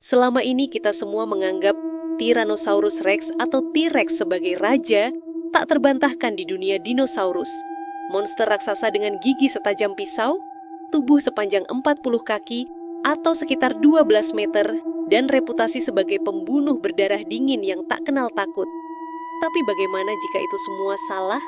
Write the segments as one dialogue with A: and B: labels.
A: Selama ini kita semua menganggap Tyrannosaurus Rex atau T-Rex sebagai raja tak terbantahkan di dunia dinosaurus. Monster raksasa dengan gigi setajam pisau, tubuh sepanjang 40 kaki atau sekitar 12 meter, dan reputasi sebagai pembunuh berdarah dingin yang tak kenal takut. Tapi bagaimana jika itu semua salah?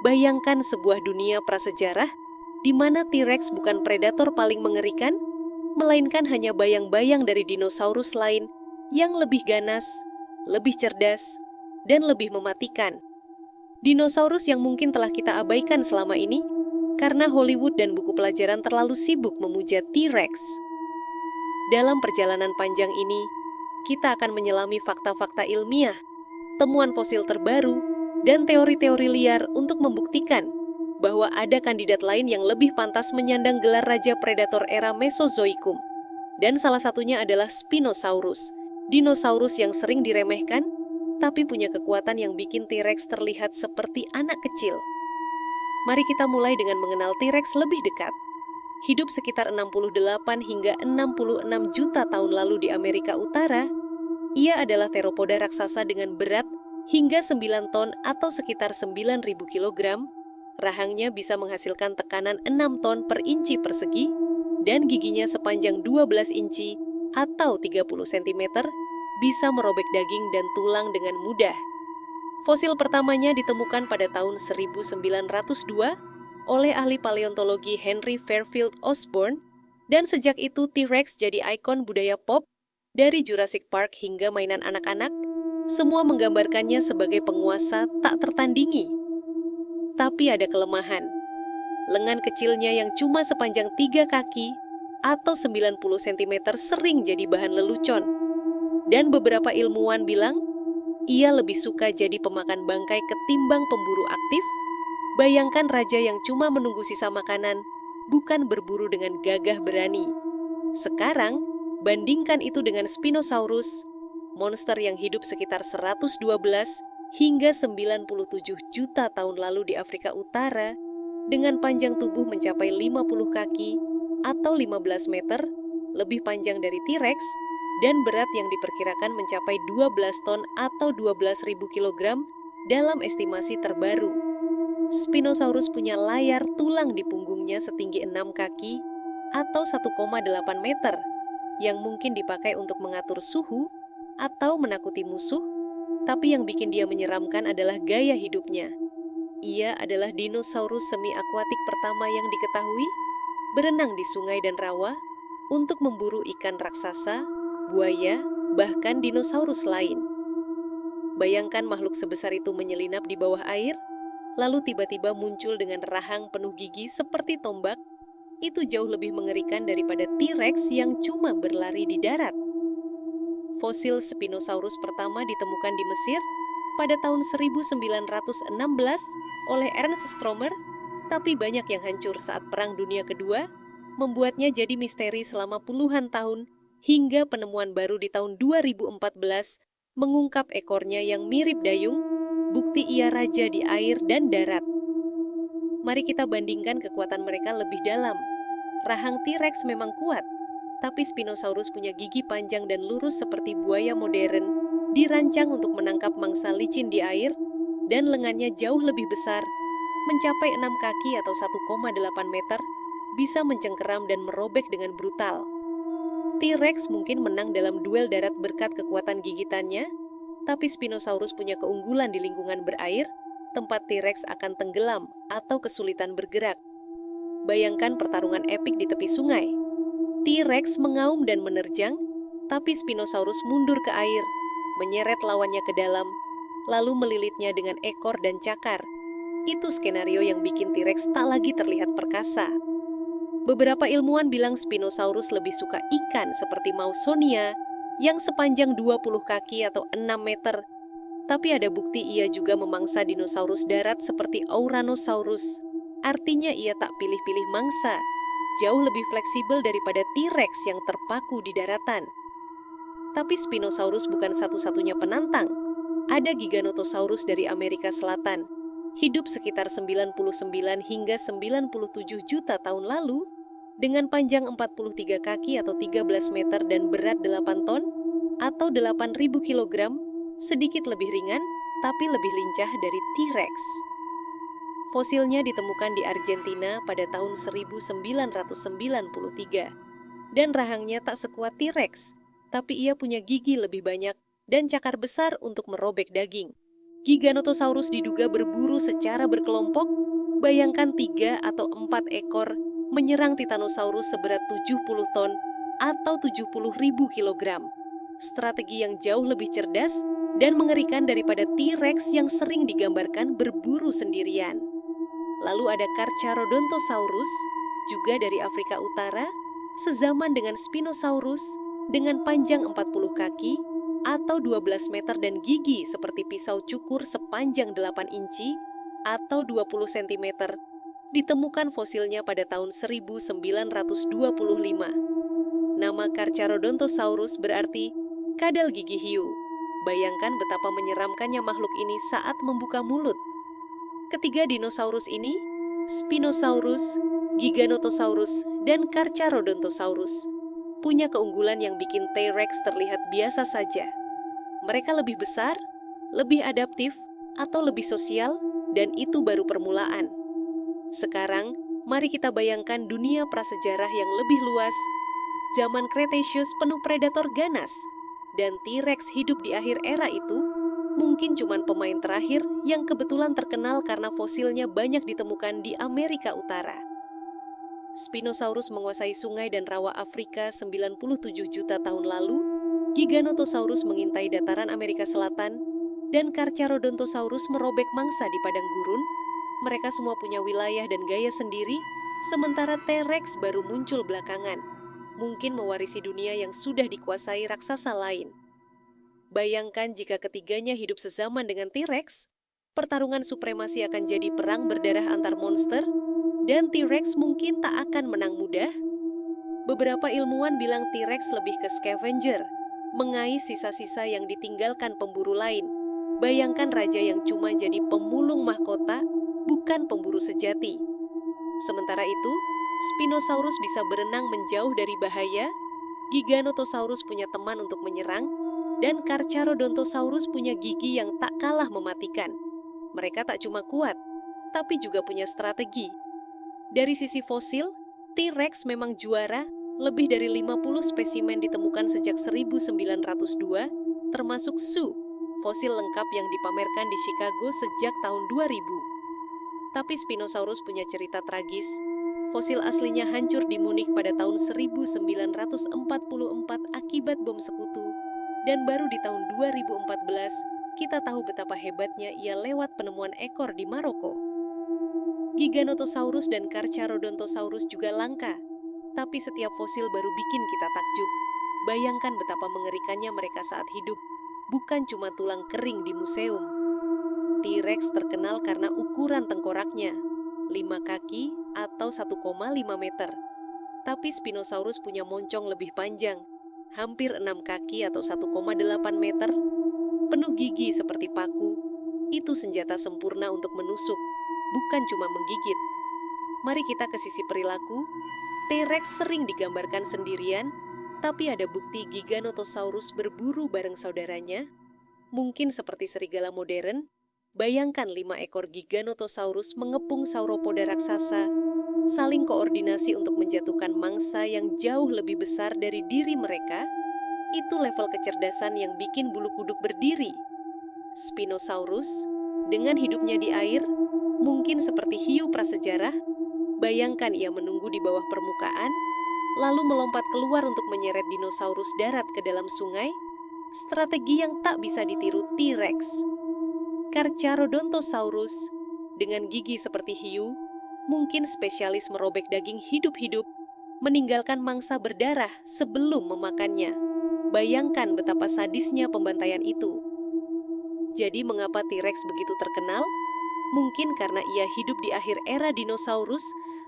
A: Bayangkan sebuah dunia prasejarah di mana T-Rex bukan predator paling mengerikan, melainkan hanya bayang-bayang dari dinosaurus lain yang lebih ganas, lebih cerdas, dan lebih mematikan. Dinosaurus yang mungkin telah kita abaikan selama ini karena Hollywood dan buku pelajaran terlalu sibuk memuja T-Rex. Dalam perjalanan panjang ini, kita akan menyelami fakta-fakta ilmiah, temuan fosil terbaru, dan teori-teori liar untuk membuktikan bahwa ada kandidat lain yang lebih pantas menyandang gelar raja predator era Mesozoikum. Dan salah satunya adalah Spinosaurus, dinosaurus yang sering diremehkan, tapi punya kekuatan yang bikin T-Rex terlihat seperti anak kecil. Mari kita mulai dengan mengenal T-Rex lebih dekat. Hidup sekitar 68 hingga 66 juta tahun lalu di Amerika Utara, ia adalah teropoda raksasa dengan berat hingga 9 ton atau sekitar 9.000 kilogram. Rahangnya bisa menghasilkan tekanan 6 ton per inci persegi, dan giginya sepanjang 12 inci atau 30 cm bisa merobek daging dan tulang dengan mudah. Fosil pertamanya ditemukan pada tahun 1902 oleh ahli paleontologi Henry Fairfield Osborn, dan sejak itu T-Rex jadi ikon budaya pop. Dari Jurassic Park hingga mainan anak-anak, semua menggambarkannya sebagai penguasa tak tertandingi. Tapi ada kelemahan. Lengan kecilnya yang cuma sepanjang 3 kaki atau 90 cm sering jadi bahan lelucon. Dan beberapa ilmuwan bilang, ia lebih suka jadi pemakan bangkai ketimbang pemburu aktif. Bayangkan raja yang cuma menunggu sisa makanan, bukan berburu dengan gagah berani. Sekarang, bandingkan itu dengan Spinosaurus, monster yang hidup sekitar 112 hingga 97 juta tahun lalu di Afrika Utara, dengan panjang tubuh mencapai 50 kaki atau 15 meter, lebih panjang dari T-Rex, dan berat yang diperkirakan mencapai 12 ton atau 12.000 kilogram dalam estimasi terbaru. Spinosaurus punya layar tulang di punggungnya setinggi 6 kaki atau 1,8 meter, yang mungkin dipakai untuk mengatur suhu atau menakuti musuh, tapi yang bikin dia menyeramkan adalah gaya hidupnya. Ia adalah dinosaurus semi-akuatik pertama yang diketahui, berenang di sungai dan rawa untuk memburu ikan raksasa, buaya, bahkan dinosaurus lain. Bayangkan makhluk sebesar itu menyelinap di bawah air, lalu tiba-tiba muncul dengan rahang penuh gigi seperti tombak. Itu jauh lebih mengerikan daripada T-Rex yang cuma berlari di darat. Fosil Spinosaurus pertama ditemukan di Mesir pada tahun 1916 oleh Ernst Stromer, tapi banyak yang hancur saat Perang Dunia Kedua, membuatnya jadi misteri selama puluhan tahun, hingga penemuan baru di tahun 2014 mengungkap ekornya yang mirip dayung, bukti ia raja di air dan darat. Mari kita bandingkan kekuatan mereka lebih dalam. Rahang T-Rex memang kuat, tapi Spinosaurus punya gigi panjang dan lurus seperti buaya modern, dirancang untuk menangkap mangsa licin di air, dan lengannya jauh lebih besar, mencapai 6 kaki atau 1,8 meter, bisa mencengkeram dan merobek dengan brutal. T-Rex mungkin menang dalam duel darat berkat kekuatan gigitannya, tapi Spinosaurus punya keunggulan di lingkungan berair, tempat T-Rex akan tenggelam atau kesulitan bergerak. Bayangkan pertarungan epik di tepi sungai. T-Rex mengaum dan menerjang, tapi Spinosaurus mundur ke air, menyeret lawannya ke dalam, lalu melilitnya dengan ekor dan cakar. Itu skenario yang bikin T-Rex tak lagi terlihat perkasa. Beberapa ilmuwan bilang Spinosaurus lebih suka ikan seperti Mausonia, yang sepanjang 20 kaki atau 6 meter. Tapi ada bukti ia juga memangsa dinosaurus darat seperti Ouranosaurus. Artinya ia tak pilih-pilih mangsa, jauh lebih fleksibel daripada T-Rex yang terpaku di daratan. Tapi Spinosaurus bukan satu-satunya penantang. Ada Giganotosaurus dari Amerika Selatan, hidup sekitar 99 hingga 97 juta tahun lalu, dengan panjang 43 kaki atau 13 meter dan berat 8 ton atau 8.000 kilogram, sedikit lebih ringan tapi lebih lincah dari T-Rex. Fosilnya ditemukan di Argentina pada tahun 1993 dan rahangnya tak sekuat T-Rex, tapi ia punya gigi lebih banyak dan cakar besar untuk merobek daging. Giganotosaurus diduga berburu secara berkelompok. Bayangkan 3 atau 4 ekor menyerang Titanosaurus seberat 70 ton atau 70.000 kilogram. Strategi yang jauh lebih cerdas dan mengerikan daripada T-Rex yang sering digambarkan berburu sendirian. Lalu ada Carcharodontosaurus, juga dari Afrika Utara, sezaman dengan Spinosaurus, dengan panjang 40 kaki atau 12 meter dan gigi seperti pisau cukur sepanjang 8 inci atau 20 cm, ditemukan fosilnya pada tahun 1925. Nama Carcharodontosaurus berarti kadal gigi hiu. Bayangkan betapa menyeramkannya makhluk ini saat membuka mulut. Ketiga dinosaurus ini, Spinosaurus, Giganotosaurus, dan Carcharodontosaurus, punya keunggulan yang bikin T-Rex terlihat biasa saja. Mereka lebih besar, lebih adaptif, atau lebih sosial, dan itu baru permulaan. Sekarang, mari kita bayangkan dunia prasejarah yang lebih luas, zaman Cretaceous penuh predator ganas, dan T-Rex hidup di akhir era itu, mungkin cuma pemain terakhir yang kebetulan terkenal karena fosilnya banyak ditemukan di Amerika Utara. Spinosaurus menguasai sungai dan rawa Afrika 97 juta tahun lalu, Giganotosaurus mengintai dataran Amerika Selatan, dan Carcharodontosaurus merobek mangsa di padang gurun. Mereka semua punya wilayah dan gaya sendiri, sementara T-Rex baru muncul belakangan, mungkin mewarisi dunia yang sudah dikuasai raksasa lain. Bayangkan jika ketiganya hidup sezaman dengan T-Rex, pertarungan supremasi akan jadi perang berdarah antar monster, dan T-Rex mungkin tak akan menang mudah. Beberapa ilmuwan bilang T-Rex lebih ke scavenger, mengais sisa-sisa yang ditinggalkan pemburu lain. Bayangkan raja yang cuma jadi pemulung mahkota, bukan pemburu sejati. Sementara itu, Spinosaurus bisa berenang menjauh dari bahaya, Giganotosaurus punya teman untuk menyerang, dan Carcharodontosaurus punya gigi yang tak kalah mematikan. Mereka tak cuma kuat, tapi juga punya strategi. Dari sisi fosil, T-Rex memang juara, lebih dari 50 spesimen ditemukan sejak 1902, termasuk Su, fosil lengkap yang dipamerkan di Chicago sejak tahun 2000. Tapi Spinosaurus punya cerita tragis. Fosil aslinya hancur di Munich pada tahun 1944 akibat bom sekutu, dan baru di tahun 2014 kita tahu betapa hebatnya ia lewat penemuan ekor di Maroko. Giganotosaurus dan Carcharodontosaurus juga langka, tapi setiap fosil baru bikin kita takjub. Bayangkan betapa mengerikannya mereka saat hidup, bukan cuma tulang kering di museum. T-Rex terkenal karena ukuran tengkoraknya, 5 kaki atau 1,5 meter. Tapi Spinosaurus punya moncong lebih panjang, hampir 6 kaki atau 1,8 meter, penuh gigi seperti paku. Itu senjata sempurna untuk menusuk, bukan cuma menggigit. Mari kita ke sisi perilaku. T-Rex sering digambarkan sendirian, tapi ada bukti Giganotosaurus berburu bareng saudaranya. Mungkin seperti serigala modern, bayangkan 5 ekor Giganotosaurus mengepung sauropoda raksasa, saling koordinasi untuk menjatuhkan mangsa yang jauh lebih besar dari diri mereka. Itu level kecerdasan yang bikin bulu kuduk berdiri. Spinosaurus, dengan hidupnya di air, mungkin seperti hiu prasejarah. Bayangkan ia menunggu di bawah permukaan, lalu melompat keluar untuk menyeret dinosaurus darat ke dalam sungai, strategi yang tak bisa ditiru T-Rex. Carcharodontosaurus, dengan gigi seperti hiu, mungkin spesialis merobek daging hidup-hidup, meninggalkan mangsa berdarah sebelum memakannya. Bayangkan betapa sadisnya pembantaian itu. Jadi mengapa T-Rex begitu terkenal? Mungkin karena ia hidup di akhir era dinosaurus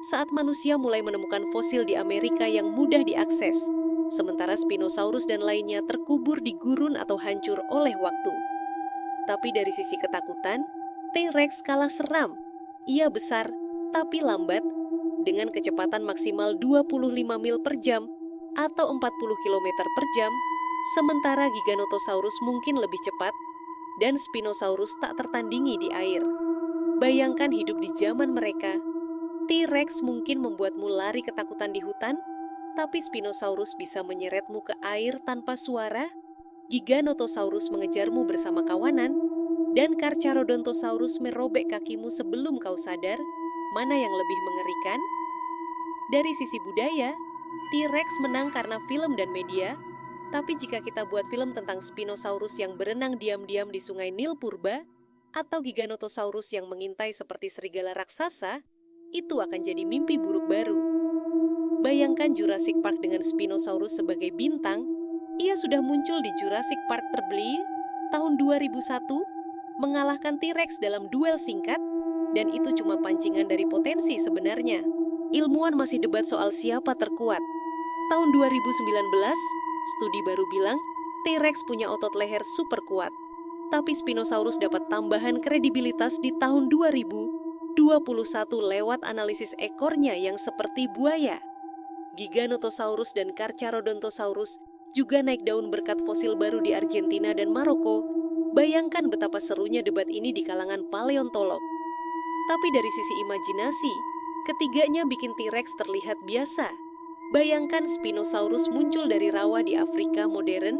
A: saat manusia mulai menemukan fosil di Amerika yang mudah diakses, sementara Spinosaurus dan lainnya terkubur di gurun atau hancur oleh waktu. Tapi dari sisi ketakutan, T-Rex kalah seram. Ia besar, tapi lambat, dengan kecepatan maksimal 25 mil per jam atau 40 km per jam, sementara Giganotosaurus mungkin lebih cepat dan Spinosaurus tak tertandingi di air. Bayangkan hidup di zaman mereka. T-Rex mungkin membuatmu lari ketakutan di hutan, tapi Spinosaurus bisa menyeretmu ke air tanpa suara, Giganotosaurus mengejarmu bersama kawanan, dan Carcharodontosaurus merobek kakimu sebelum kau sadar. Mana yang lebih mengerikan? Dari sisi budaya, T-Rex menang karena film dan media, tapi jika kita buat film tentang Spinosaurus yang berenang diam-diam di sungai Nil Purba, atau Giganotosaurus yang mengintai seperti serigala raksasa, itu akan jadi mimpi buruk baru. Bayangkan Jurassic Park dengan Spinosaurus sebagai bintang. Ia sudah muncul di Jurassic Park terbeli tahun 2001, mengalahkan T-Rex dalam duel singkat, dan itu cuma pancingan dari potensi sebenarnya. Ilmuwan masih debat soal siapa terkuat. Tahun 2019, studi baru bilang T-Rex punya otot leher super kuat. Tapi Spinosaurus dapat tambahan kredibilitas di tahun 2021 lewat analisis ekornya yang seperti buaya. Giganotosaurus dan Carcharodontosaurus juga naik daun berkat fosil baru di Argentina dan Maroko. Bayangkan betapa serunya debat ini di kalangan paleontolog. Tapi dari sisi imajinasi, ketiganya bikin T-Rex terlihat biasa. Bayangkan Spinosaurus muncul dari rawa di Afrika modern,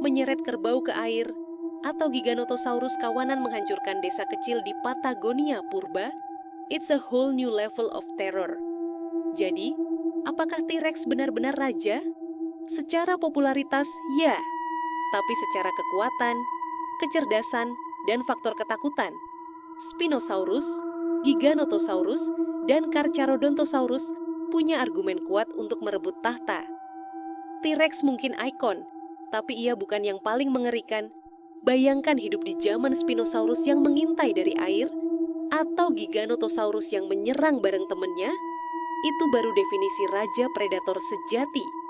A: menyeret kerbau ke air, atau Giganotosaurus kawanan menghancurkan desa kecil di Patagonia Purba. It's a whole new level of terror. Jadi, apakah T-Rex benar-benar raja? Secara popularitas, ya. Tapi secara kekuatan, kecerdasan, dan faktor ketakutan, Spinosaurus, Giganotosaurus, dan Carcharodontosaurus punya argumen kuat untuk merebut tahta. T-Rex mungkin ikon, tapi ia bukan yang paling mengerikan. Bayangkan hidup di zaman Spinosaurus yang mengintai dari air, atau Giganotosaurus yang menyerang bareng temannya. Itu baru definisi raja predator sejati.